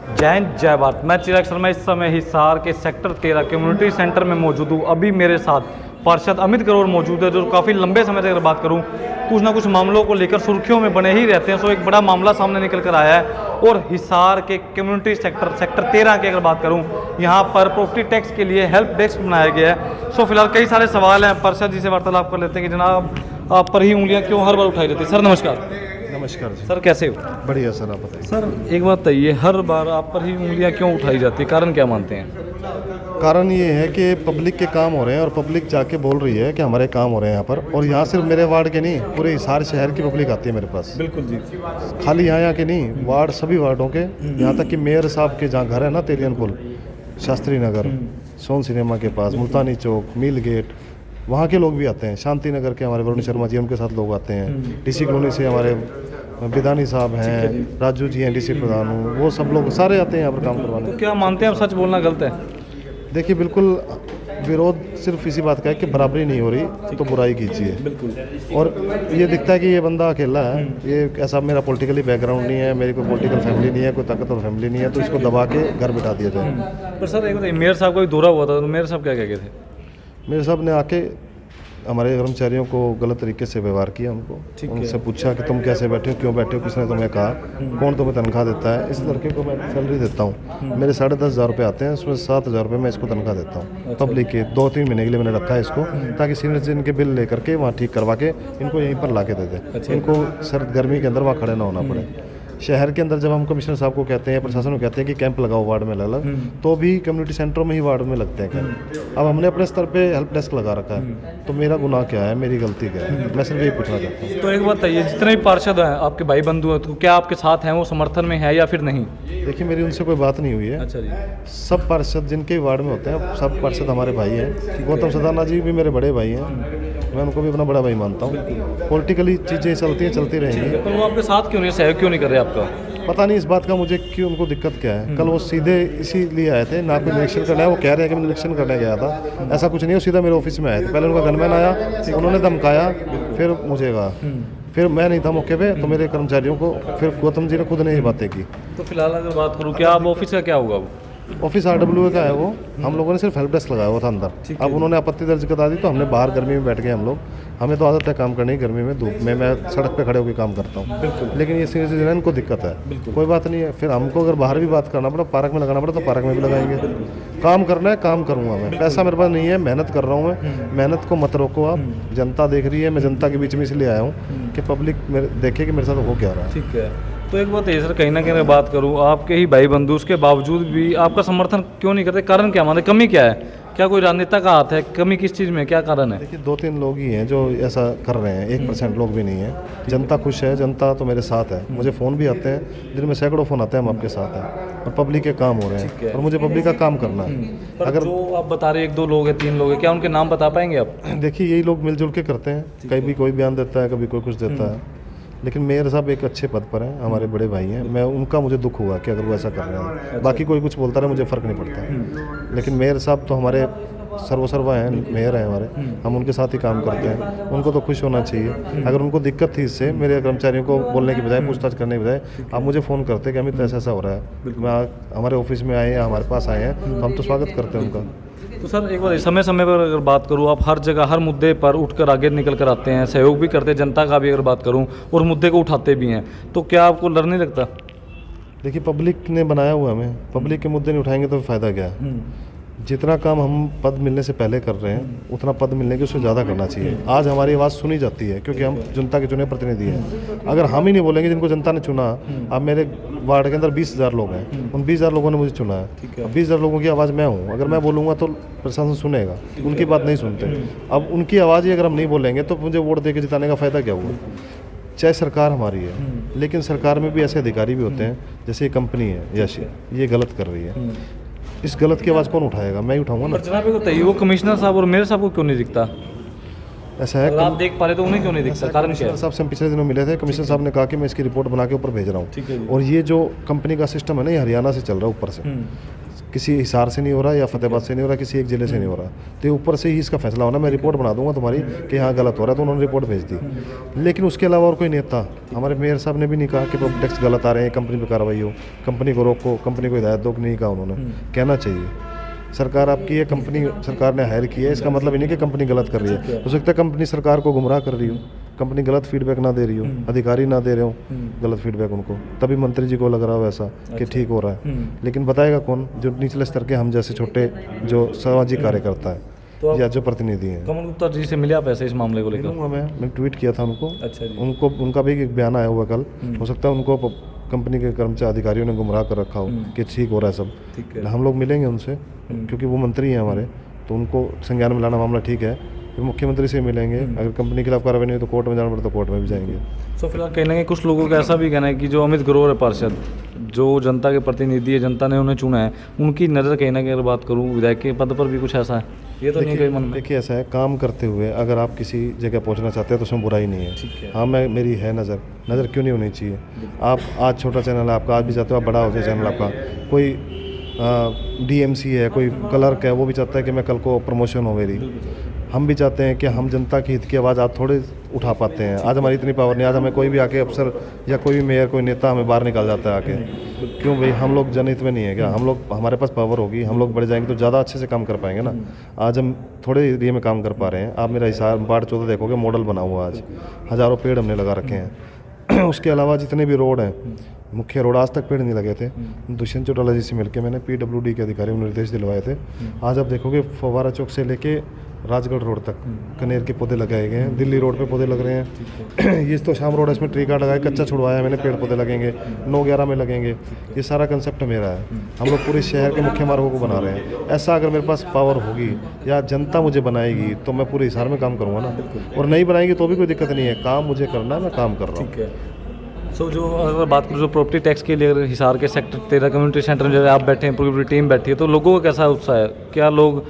जय हिंद जय भारत। मैं चिराग शर्मा इस समय हिसार के सेक्टर 13 कम्युनिटी सेंटर में मौजूद हूँ। अभी मेरे साथ पार्षद अमित करोड़ मौजूद है, जो काफ़ी लंबे समय से अगर बात करूँ कुछ ना कुछ मामलों को लेकर सुर्खियों में बने ही रहते हैं। सो एक बड़ा मामला सामने निकल कर आया है और हिसार के कम्युनिटी सेक्टर 13 की अगर बात करूँ, यहाँ पर प्रॉपर्टी टैक्स के लिए हेल्प डेस्क बनाया गया है। सो फिलहाल कई सारे सवाल हैं, पार्षद जी से वार्तालाप कर लेते हैं कि जनाब आप पर ही उंगलियाँ क्यों हर बार उठाई जाती है। सर नमस्कार। नमस्कार जी। सर कैसे हो? बढ़िया सर, आप बताइए। सर एक बात बताइए, हर बार आप पर ही उंगलियां क्यों उठाई जाती है, कारण क्या मानते हैं? कारण ये है कि पब्लिक के काम हो रहे हैं और पब्लिक जाके बोल रही है कि हमारे काम हो रहे हैं यहाँ पर। और यहाँ सिर्फ मेरे वार्ड के नहीं, पूरे हिसार शहर की पब्लिक आती है मेरे पास। बिल्कुल जी। खाली यहाँ के नहीं, वार्ड सभी वार्डों के, यहाँ तक कि मेयर साहब के जहाँ घर है ना, तेलियन पुल, शास्त्री नगर, सोन सिनेमा के पास, मुल्तानी चौक, मिल गेट, वहाँ के लोग भी आते हैं। शांति नगर के हमारे वरुण शर्मा जी, उनके साथ लोग आते हैं। डीसी कॉलोनी से हमारे बिदानी साहब हैं, राजू जी हैं, डीसी प्रधान हूँ, वो सब लोग सारे आते हैं यहाँ पर काम करवाने। तो क्या मानते हैं आप सच बोलना गलत है? देखिए बिल्कुल विरोध सिर्फ इसी बात का है कि बराबरी नहीं हो रही तो बुराई कीजिए। बिल्कुल। और ये दिखता है कि ये बंदा अकेला है, ये ऐसा मेरा पॉलिटिकली बैकग्राउंड नहीं है, मेरी कोई पॉलिटिकल फैमिली नहीं है, कोई ताकतवर फैमिली नहीं है, तो इसको दबा के घर बिठा दिया जाए। पर सर एक बताइए, मेयर साहब का भी दौरा हुआ था तो मेयर साहब क्या कह गए थे? मेरे साहब ने आके हमारे कर्मचारियों को गलत तरीके से व्यवहार किया। उनसे पूछा कि तुम कैसे बैठे हो, क्यों बैठे हो, किसने तुम्हें कहा, कौन तुम्हें तनख्वाह देता है। इस लड़के को मैं सैलरी देता हूँ, मेरे 10,500 रुपये आते हैं, उसमें 7,000 रुपये मैं इसको तनख्वाह देता हूँ। पब्लिक के 2-3 महीने के लिए मैंने रखा है इसको, ताकि सीनियर से इनके बिल लेकर के वहाँ ठीक करवा के इनको यहीं पर ला के दे दें। इनको सर्द गर्मी के अंदर वहाँ खड़े ना होना पड़े। शहर के अंदर जब हम कमिश्नर साहब को कहते हैं, प्रशासन को कहते हैं कि कैंप लगाओ वार्ड में अलग अलग, तो भी कम्युनिटी सेंटरों में ही वार्ड में लगते हैं कैंप। अब हमने अपने स्तर पे हेल्प डेस्क लगा रखा है, तो मेरा गुनाह क्या है, मेरी गलती क्या है, मैं सिर्फ यही पूछना चाहता हूँ। तो एक बात बताइए, जितने भी पार्षद हैं आपके भाई बंधु हैं, तो क्या आपके साथ हैं, वो समर्थन में है या फिर नहीं? देखिए मेरी उनसे कोई बात नहीं हुई है। अच्छा जी। सब पार्षद जिनके वार्ड में होते हैं, सब पार्षद हमारे भाई हैं। गौतम सदाना जी भी मेरे बड़े भाई हैं, मैं उनको भी अपना बड़ा भाई मानता हूँ। पॉलिटिकली चीज़ें चलती रहेंगी। तो वो आपके साथ क्यों नहीं, सहयोग क्यों नहीं कर रहे आपका? पता नहीं इस बात का मुझे क्यों, उनको दिक्कत क्या है। कल वो सीधे इसीलिए आए थे, ना कोई निरीक्षण करना है, वो कह रहे हैं कि मैं निरीक्षण करने गया था, ऐसा कुछ नहीं। वो सीधा मेरे ऑफिस में आए थे। पहले उनका गनमैन आया, उन्होंने धमकाया, फिर मुझे कहा, फिर मैं नहीं था मौके पे, तो मेरे कर्मचारियों को, फिर गौतम जी ने खुद ने ये बातें की। तो फिलहाल अगर बात करूँ, क्या आप ऑफिस का क्या होगा? वो ऑफिस RWA का है वो, हम लोगों ने सिर्फ हेल्प डेस्क लगाया हुआ था अंदर। अब उन्होंने आपत्ति दर्ज करा दी, तो हमने बाहर गर्मी में बैठ गए हम लोग। हमें तो आदत है काम करने की, गर्मी में, धूप में मैं सड़क पे खड़े होकर काम करता हूँ। लेकिन ये सीनियर सिटीजन इनको दिक्कत है, कोई बात नहीं है। फिर हमको अगर बाहर भी बात करना पड़ा, पार्क में लगाना पड़ा, तो पार्क में भी लगाएंगे। काम करना है, काम करूँगा मैं। पैसा मेरे पास नहीं है, मेहनत कर रहा हूँ मैं, मेहनत को मत रोको आप। जनता देख रही है, मैं जनता के बीच में इसलिए आया हूँ कि पब्लिक देखे कि मेरे साथ हो क्या रहा है। ठीक है। तो एक बात है सर, कहीं ना कहीं मैं बात करूँ, आपके ही भाई बंधु उसके बावजूद भी आपका समर्थन क्यों नहीं करते? कारण क्या मानते, कमी क्या है? क्या कोई राजनेता का हाथ है? कमी किस चीज़ में, क्या कारण है? देखिए 2-3 लोग ही हैं जो ऐसा कर रहे हैं, 1% लोग भी नहीं है। जनता खुश है, जनता तो मेरे साथ है। मुझे फ़ोन भी आते हैं, दिन में सैकड़ों फ़ोन आते हैं, हम आपके साथ हैं, और पब्लिक के काम हो रहे हैं, और मुझे पब्लिक का काम करना है। अगर जो आप बता रहे 1-2 लोग हैं, 3 लोग हैं, क्या उनके नाम बता पाएंगे आप? देखिए यही लोग मिलजुल के करते हैं, कभी कोई बयान देता है, कभी कोई कुछ देता है। लेकिन मेयर साहब एक अच्छे पद पर हैं, हमारे बड़े भाई हैं। मैं उनका, मुझे दुख हुआ कि अगर वो ऐसा कर रहे हैं। बाकी कोई कुछ बोलता रहे, मुझे फ़र्क नहीं पड़ता। लेकिन मेयर साहब तो हमारे सर्वसर्वा हैं, मेयर हैं हमारे, हम उनके साथ ही काम करते हैं। उनको तो खुश होना चाहिए। अगर उनको दिक्कत थी इससे, मेरे कर्मचारियों को बोलने की बजाय, पूछताछ करने की बजाय, आप मुझे फ़ोन करते कि अमित ऐसा हो रहा है, मैं हमारे ऑफिस में आए या हमारे पास आए हैं, तो हम तो स्वागत करते हैं उनका। तो सर एक बार समय समय पर अगर बात करूँ, आप हर जगह हर मुद्दे पर उठकर आगे निकल कर आते हैं, सहयोग भी करते हैं, जनता का भी अगर बात करूँ, और मुद्दे को उठाते भी हैं, तो क्या आपको डर नहीं लगता? देखिए पब्लिक ने बनाया हुआ हमें, पब्लिक के मुद्दे नहीं उठाएंगे तो फ़ायदा क्या है। जितना काम हम पद मिलने से पहले कर रहे हैं, उतना पद मिलने के उससे ज़्यादा करना चाहिए। आज हमारी आवाज़ सुनी जाती है क्योंकि हम जनता के चुने प्रतिनिधि हैं। अगर हम ही नहीं बोलेंगे जिनको जनता ने चुना, अब मेरे वार्ड के अंदर 20,000 लोग हैं, उन 20,000 लोगों ने मुझे चुना है। 20,000 लोगों की आवाज़ मैं हूँ। अगर मैं बोलूँगा तो प्रशासन सुनेगा, उनकी बात नहीं सुनते। अब उनकी आवाज़ ही अगर हम नहीं बोलेंगे तो मुझे वोट दे के जिताने का फ़ायदा क्या हुआ? चाहे सरकार हमारी है, लेकिन सरकार में भी ऐसे अधिकारी भी होते हैं, जैसे ये कंपनी है यश, ये गलत कर रही है, इस गलत की आवाज़ कौन उठाएगा? मैं ही उठाऊंगा ना। जनाब को बताइए, वो कमिश्नर साहब और मेयर साहब को क्यों नहीं दिखता? ऐसा है, आप देख पा रहे तो उन्हें क्यों नहीं दिखता? कारण क्या है? साहब से हम पिछले दिनों मिले थे, कमिश्नर साहब ने कहा कि मैं इसकी रिपोर्ट बना के ऊपर भेज रहा हूँ। और ये जो कंपनी का सिस्टम है ना, ये हरियाणा से चल रहा है ऊपर से। किसी हिसार से नहीं हो रहा या फतेहाबाद से नहीं हो रहा, किसी एक ज़िले से नहीं हो रहा, तो ऊपर से ही इसका फैसला होना। मैं रिपोर्ट बना दूंगा तुम्हारी कि हाँ गलत हो रहा है, तो उन्होंने रिपोर्ट भेज दी। लेकिन उसके अलावा और कोई नेता, हमारे मेयर साहब ने भी नहीं कहा कि प्रॉपर्टी टैक्स गलत आ रहे हैं, कंपनी पर कार्रवाई हो, कंपनी को रोको, कंपनी को हिदायत दो, नहीं कहा उन्होंने। कहना चाहिए सरकार आपकी है, कंपनी सरकार ने हायर की है, इसका मतलब ये नहीं कि कंपनी गलत कर रही है। हो सकता है कंपनी सरकार को गुमराह कर रही हो, कंपनी गलत फीडबैक ना दे रही हो, अधिकारी ना दे रहे हो गलत फीडबैक उनको, तभी मंत्री जी को लग रहा हो ऐसा कि ठीक हो रहा है। लेकिन बताएगा कौन? जो निचले स्तर के हम जैसे छोटे जो सामाजिक कार्यकर्ता है या जो प्रतिनिधि हैं। कमल गुप्ता जी से मिले आप ऐसे इस मामले को लेकर? मैंने ट्वीट किया था उनको। अच्छा जी। उनको उनका भी एक बयान आया हुआ कल। हो सकता है उनको कंपनी के कर्मचारी अधिकारियों ने गुमराह कर रखा हो कि ठीक हो रहा है सब। ठीक है। हम लोग मिलेंगे उनसे क्योंकि वो मंत्री हैं हमारे, तो उनको संज्ञान में लाना मामला ठीक है। फिर मुख्यमंत्री से मिलेंगे, अगर कंपनी के खिलाफ कार्रवाई नहीं हो तो कोर्ट में जाना पड़े तो कोर्ट में भी जाएंगे। तो फिलहाल कहना है कि कुछ लोगों का ऐसा भी कहना है कि जो अमित ग्रोवर है पार्षद, जो जनता के प्रतिनिधि है, जनता ने उन्हें चुना है, उनकी नज़र कहीं ना कहीं अगर बात करूँ विधायक के पद पर भी कुछ ऐसा है, ये तो नहीं कहीं मन में? देखिए ऐसा है, काम करते हुए अगर आप किसी जगह पहुंचना चाहते हैं तो उसमें बुराई नहीं है। हाँ मेरी है नज़र क्यों नहीं होनी चाहिए? आप आज छोटा चैनल है आपका, आज भी चाहते हो आप बड़ा हो जाए चैनल आपका। कोई डीएमसी है, कोई क्लर्क है, वो भी चाहता है कि मैं कल को प्रमोशन हो मेरी। हम भी चाहते हैं कि हम जनता के हित की आवाज़ आप थोड़े उठा पाते हैं। आज हमारी इतनी पावर नहीं, आज हमें कोई भी आके अफसर या कोई भी मेयर, कोई नेता हमें बाहर निकाल जाता है आके। क्यों भाई? हम लोग जनहित में नहीं है क्या? हम लोग, हमारे पास पावर होगी, हम लोग बढ़ जाएंगे तो ज़्यादा अच्छे से काम कर पाएंगे ना। आज हम थोड़े एरिया में काम कर पा रहे हैं। आप मेरा हिसाब वार्ड 14 देखोगे, मॉडल बना हुआ आज, हज़ारों पेड़ हमने लगा रखे हैं। उसके अलावा जितने भी रोड हैं, मुख्य रोड, आज तक पेड़ नहीं लगे थे। दुष्यंत चौटाला जी से मिलकर मैंने PWD के अधिकारियों को निर्देश दिलवाए थे। आज आप देखोगे फव्वारा चौक से लेके राजगढ़ रोड तक कनेर के पौधे लगाए गए हैं। दिल्ली रोड पे पौधे लग रहे हैं। ये तो शाम रोड है, इसमें ट्री गार्ड लगाए, कच्चा छुड़वाया मैंने, पेड़ पौधे लगेंगे, 9-11 में लगेंगे। ये सारा कंसेप्ट मेरा है। हम लोग पूरे शहर के मुख्य मार्गों को बना रहे हैं। ऐसा अगर मेरे पास पावर होगी या जनता मुझे बनाएगी तो मैं पूरे हिसार में काम करूँगा ना, और नहीं बनाएगी तो भी कोई दिक्कत नहीं है। काम मुझे करना है, मैं काम कर रहा हूँ। सो जो अगर बात करूँ जो प्रॉपर्टी टैक्स के लिए, अगर हिसार के सेक्टर 13 कम्युनिटी सेंटर में जैसे आप बैठे हैं, पूरी टीम बैठी है, तो लोगों का कैसा उत्साह है? क्या लोग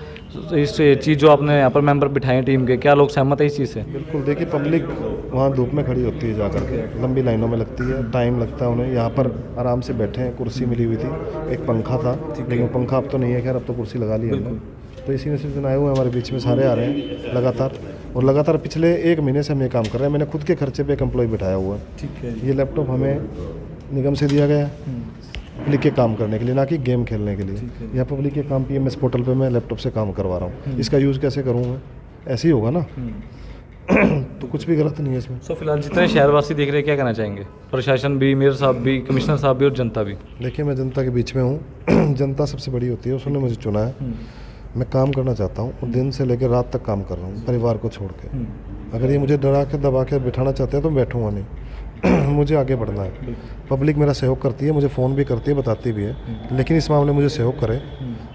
इस चीज़ जो आपने यहाँ पर मेंबर बिठाए टीम के, क्या लोग सहमत है इस चीज़ से? बिल्कुल। देखिए पब्लिक वहाँ धूप में खड़ी होती है, जा करके लंबी लाइनों में लगती है, टाइम लगता है उन्हें। यहाँ पर आराम से बैठे हैं, कुर्सी मिली हुई थी, एक पंखा था, लेकिन पंखा अब तो नहीं है, खैर अब तो कुर्सी लगा ली हमने। तो इसी में से आए हुए हमारे बीच में सारे आ रहे हैं लगातार, और लगातार पिछले 1 महीने से हम ये काम कर रहे हैं। मैंने खुद के खर्चे पे एक एम्प्लॉय बिठाया हुआ है। ठीक है। ये लैपटॉप हमें निगम से दिया गया है पब्लिक के काम करने के लिए, ना कि गेम खेलने के लिए। यहाँ पब्लिक के काम PMS पोर्टल पे मैं लैपटॉप से काम करवा रहा हूँ। इसका यूज़ कैसे करूँ मैं? ऐसे ही होगा ना। तो कुछ भी गलत नहीं है इसमें। सो फिलहाल जितने शहरवासी देख रहे हैं, क्या कहना चाहेंगे? प्रशासन भी, मेयर साहब भी, कमिश्नर साहब भी और जनता भी। देखिए मैं जनता के बीच में हूँ। जनता सबसे बड़ी होती है, उसने मुझे चुना है। मैं काम करना चाहता हूँ और दिन से लेकर रात तक काम कर रहा हूँ, परिवार को छोड़ के। अगर ये मुझे डरा के दबा के बिठाना चाहते हैं तो मैं बैठूंगा नहीं। मुझे आगे बढ़ना है। पब्लिक मेरा सहयोग करती है, मुझे फ़ोन भी करती है, बताती भी है, लेकिन इस मामले में मुझे सहयोग करे।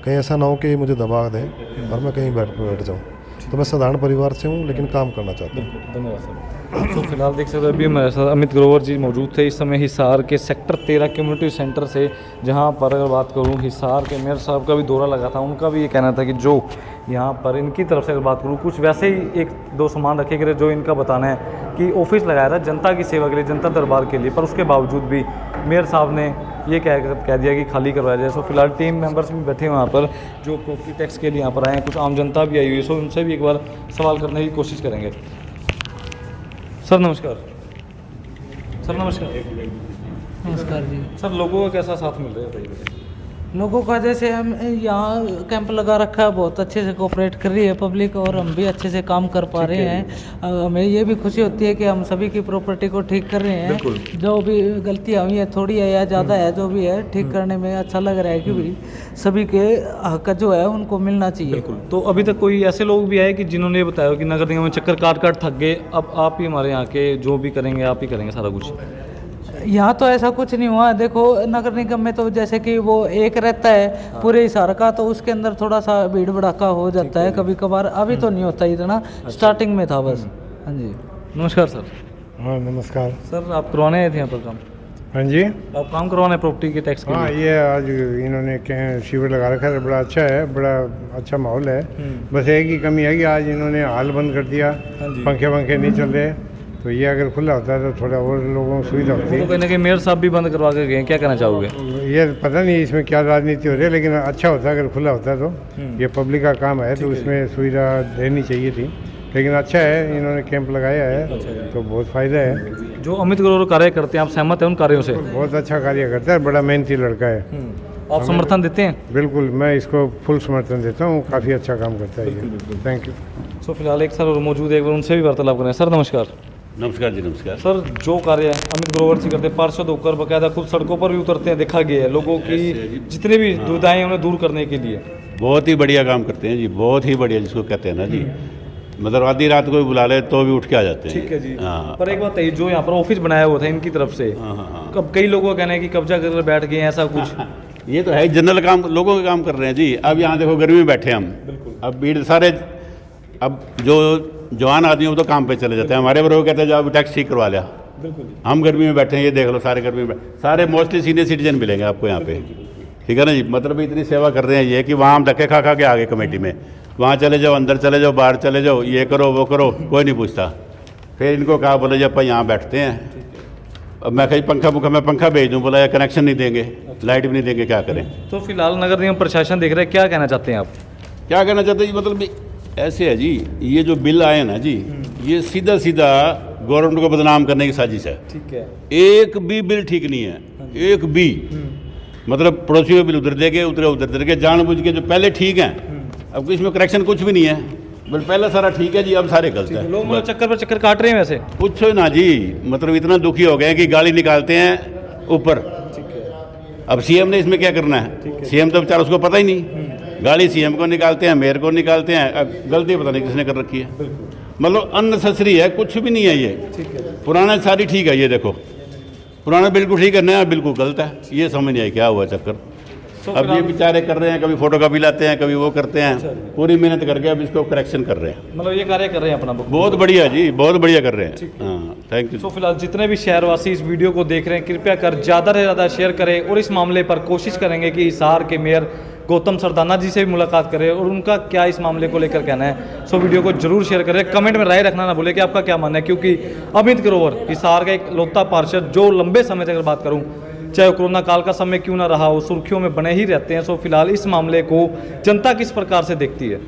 कहीं ऐसा ना हो कि मुझे दबा दें और मैं कहीं बैठ जाऊँ। तो मैं साधारण परिवार से हूँ, लेकिन काम करना चाहता हूँ। धन्यवाद सर। तो फिलहाल देख सकते हैं अभी हमारे साथ अमित ग्रोवर जी मौजूद थे इस समय हिसार के सेक्टर 13 कम्युनिटी सेंटर से, जहां पर अगर बात करूं हिसार के मेयर साहब का भी दौरा लगा था। उनका भी ये कहना था कि जो यहाँ पर इनकी तरफ से अगर बात करूं, कुछ वैसे ही 1-2 सामान रखे गए जो इनका बताना है कि ऑफिस लगाया था जनता की सेवा के लिए, जनता दरबार के लिए, पर उसके बावजूद भी मेयर साहब ने ये कह दिया कि खाली करवाया जाए। सो फिलहाल टीम मेंबर्स भी बैठे हैं वहाँ पर, जो प्रॉपर्टी टैक्स के लिए यहाँ पर आए हैं, कुछ आम जनता भी आई हुई है। सो उनसे भी एक बार सवाल करने की कोशिश करेंगे। सर नमस्कार। सर नमस्कार। नमस्कार जी। सर लोगों का कैसा साथ मिल रहा है भाई? लोगों का जैसे हम यहाँ कैंप लगा रखा है, बहुत अच्छे से कोऑपरेट कर रही है पब्लिक, और हम भी अच्छे से काम कर पा रहे हैं। हमें ये भी खुशी होती है कि हम सभी की प्रॉपर्टी को ठीक कर रहे हैं। जो भी गलतियाँ हुई है, थोड़ी है या ज़्यादा है, जो भी है ठीक करने में अच्छा लग रहा है कि भाई सभी के हक जो है उनको मिलना चाहिए। बिल्कुल। तो अभी तक कोई ऐसे लोग भी आए कि जिन्होंने ये बताया कि नगर निगम में चक्कर काट थक गए, अब आप ही हमारे यहाँ के जो भी करेंगे आप ही करेंगे सारा कुछ? यहाँ तो ऐसा कुछ नहीं हुआ। देखो नगर निगम में तो जैसे कि वो एक रहता है पूरे हिसार का, तो उसके अंदर थोड़ा सा भीड़ भड़ाका हो जाता है कभी कभार। अभी तो नहीं होता इतना, स्टार्टिंग में था बस। हाँ जी। नमस्कार सर। हाँ नमस्कार सर। आप करवाने आए थे यहाँ पर काम? हाँ जी। आप काम करवाने प्रॉपर्टी के टैक्स के? हाँ ये आज इन्होंने शिविर लगा रखा है, बड़ा अच्छा है, बड़ा अच्छा माहौल है। बस एक ही कमी है कि आज इन्होंने हाल बंद कर दिया, पंखे नहीं चल रहे। तो ये अगर खुला होता है तो थोड़ा और लोगों को सुविधा होती तो कहीं ना कहीं मेयर साहब भी बंद करवा के गए हैं, क्या कहना चाहोगे? है। ये पता नहीं इसमें क्या राजनीति हो रही है, लेकिन अच्छा होता है अगर खुला होता तो। ये पब्लिक का काम है तो इसमें सुविधा देनी चाहिए थी, लेकिन अच्छा है इन्होंने कैंप लगाया है तो बहुत फ़ायदा है। जो अमित ग्रोवर कार्य करते हैं, आप सहमत हैं उन कार्यों से? बहुत अच्छा कार्य करता है, बड़ा मेहनती लड़का है। आप समर्थन देते हैं? बिल्कुल, मैं इसको फुल समर्थन देता हूँ, काफ़ी अच्छा काम करता है ये। Thank you. सो फिलहाल एक सर और मौजूद है, एक बार उनसे भी वार्तालाप करें। सर नमस्कार। नमस्कार जी, नमस्कार। सर जो कार्य अमित ग्रोवर जी करते हैं, पार्षद होकर बाकायदा खुद सड़कों पर भी उतरते हैं, देखा गया है लोगों की जितनी भी दुविधाएं हैं उन्हें दूर करने के लिए। बहुत ही बढ़िया काम करते हैं जी, बहुत ही बढ़िया, जिसको कहते हैं ना जी, मतलब आधी रात को भी बुला ले तो भी उठ के आ जाते हैं। ठीक है जी। हाँ पर एक बात है, जो यहाँ पर ऑफिस बनाया हुआ था इनकी तरफ से, हाँ हाँ। कब कई लोगों का कहना है कि कब्जा कर बैठ गए हैं, ऐसा कुछ। ये तो है, जनरल काम लोगों के काम कर रहे हैं जी। अब यहाँ देखो गर्मी में बैठे हम, अब भीड़ सारे, अब जो जवान आदमी वो तो काम पे चले जाते हैं, हमारे बड़े कहते हैं जाओ टैक्स ठीक करवा लिया। हम गर्मी में बैठे हैं, ये देख लो सारे गर्मी में, सारे मोस्टली सीनियर सिटीजन मिलेंगे आपको यहाँ पे, ठीक है ना जी। मतलब इतनी सेवा कर रहे हैं ये कि वहाँ हम धक्के खा खा के आ गए कमेटी में, वहाँ चले जाओ, अंदर चले जाओ, बाहर चले जाओ, ये करो वो करो, कोई नहीं पूछता। फिर इनको कहा, बोले जब अपन यहाँ बैठते हैं, अब मैं कहीं पंखा मैं पंखा भेज दूँ, बोला यार कनेक्शन नहीं देंगे, लाइट भी नहीं देंगे, क्या करें। तो फिलहाल नगर निगम प्रशासन देख रहे हैं, क्या कहना चाहते हैं आप? क्या कहना चाहते हैं जी, मतलब ऐसे है जी, ये जो बिल आए ना जी, ये सीधा सीधा गवर्नमेंट को बदनाम करने की साजिश है। ठीक है। एक भी बिल ठीक नहीं है, एक भी। मतलब पड़ोसी में बिल उधर देंगे, उधर देंगे, जानबूझ के जो पहले ठीक हैं, अब इसमें करेक्शन कुछ भी नहीं है, बोल पहले सारा ठीक है जी, अब सारे गलत है। लोग मतलब चक्कर पर चक्कर काट रहे हैं वैसे। पूछो ना जी, मतलब इतना दुखी हो गए कि गाली निकालते हैं ऊपर। अब सीएम ने इसमें क्या करना है? सीएम तो बेचारा, उसको पता ही नहीं, गाली सीएम को निकालते हैं, मेयर को निकालते हैं, अब गलती पता नहीं किसने कर रखी है। मतलब अननेसेसरी है, कुछ भी नहीं है ये। पुराना सारी ठीक है, ये देखो पुराना बिल्कुल ठीक है, नया बिल्कुल गलत है। ये समझ नहीं आई क्या हुआ चक्कर। अब ये बेचारे कर रहे हैं, कभी फोटो कॉपी लाते हैं, कभी वो करते हैं, पूरी मेहनत करके अब इसको करेक्शन कर रहे हैं। मतलब ये कार्य कर रहे हैं अपना बहुत बढ़िया जी, बहुत बढ़िया कर रहे हैं। हाँ, थैंक यू। तो फिलहाल जितने भी शहरवासी इस वीडियो को देख रहे हैं, कृपया कर ज़्यादा से ज़्यादा शेयर करें और इस मामले पर कोशिश करेंगे कि हिसार के मेयर गौतम सरदाना जी से भी मुलाकात करें और उनका क्या इस मामले को लेकर कहना है। सो वीडियो को जरूर शेयर करें, कमेंट में राय रखना ना भूलें कि आपका क्या मानना है, क्योंकि अमित ग्रोवर हिसार का एक लौता पार्षद जो लंबे समय से अगर बात करूं, चाहे कोरोना काल का समय क्यों ना रहा हो, सुर्खियों में बने ही रहते हैं। सो फिलहाल इस मामले को जनता किस प्रकार से देखती है?